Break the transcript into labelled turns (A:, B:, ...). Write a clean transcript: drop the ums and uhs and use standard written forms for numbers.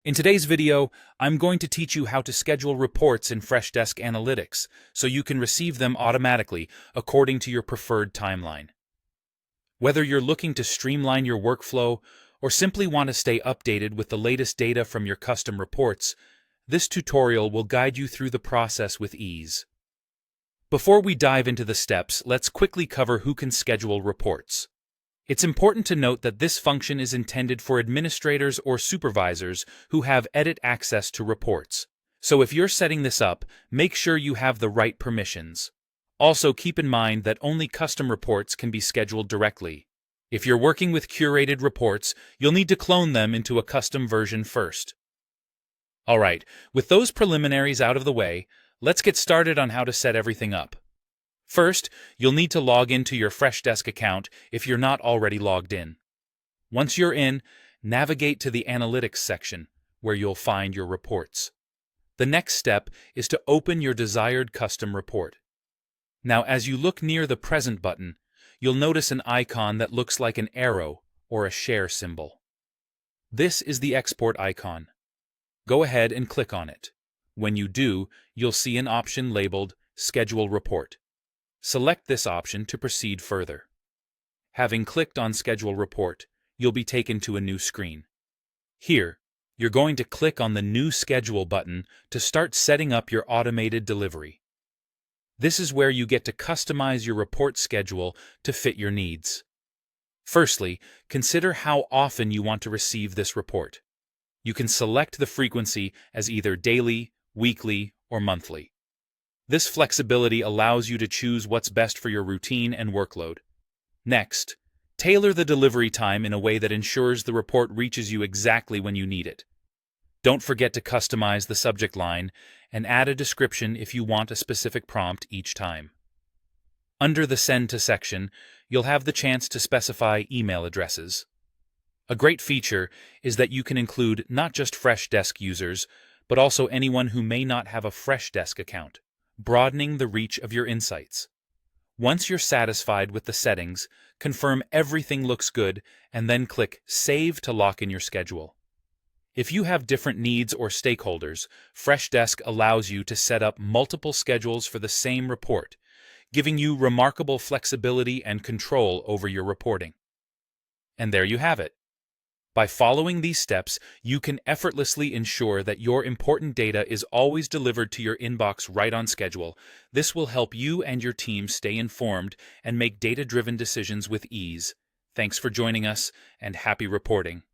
A: In today's video, I'm going to teach you how to schedule reports in Freshdesk Analytics so you can receive them automatically according to your preferred timeline. Whether you're looking to streamline your workflow or simply want to stay updated with the latest data from your custom reports, this tutorial will guide you through the process with ease. Before we dive into the steps, let's quickly cover who can schedule reports. It's important to note that this function is intended for administrators or supervisors who have edit access to reports. So if you're setting this up, make sure you have the right permissions. Also, keep in mind that only custom reports can be scheduled directly. If you're working with curated reports, you'll need to clone them into a custom version first. Alright, with those preliminaries out of the way, let's get started on how to set everything up. First, you'll need to log into your Freshdesk account if you're not already logged in. Once you're in, navigate to the Analytics section, where you'll find your reports. The next step is to open your desired custom report. Now, as you look near the Present button, you'll notice an icon that looks like an arrow or a share symbol. This is the export icon. Go ahead and click on it. When you do, you'll see an option labeled Schedule Report. Select this option to proceed further. Having clicked on Schedule Report, you'll be taken to a new screen. Here, you're going to click on the New Schedule button to start setting up your automated delivery. This is where you get to customize your report schedule to fit your needs. Firstly, consider how often you want to receive this report. You can select the frequency as either daily, weekly, or monthly. This flexibility allows you to choose what's best for your routine and workload. Next, tailor the delivery time in a way that ensures the report reaches you exactly when you need it. Don't forget to customize the subject line and add a description if you want a specific prompt each time. Under the Send to section, you'll have the chance to specify email addresses. A great feature is that you can include not just Freshdesk users, but also anyone who may not have a Freshdesk account, broadening the reach of your insights. Once you're satisfied with the settings, confirm everything looks good and then click Save to lock in your schedule. If you have different needs or stakeholders, Freshdesk allows you to set up multiple schedules for the same report, giving you remarkable flexibility and control over your reporting. And there you have it. By following these steps, you can effortlessly ensure that your important data is always delivered to your inbox right on schedule. This will help you and your team stay informed and make data-driven decisions with ease. Thanks for joining us, and happy reporting.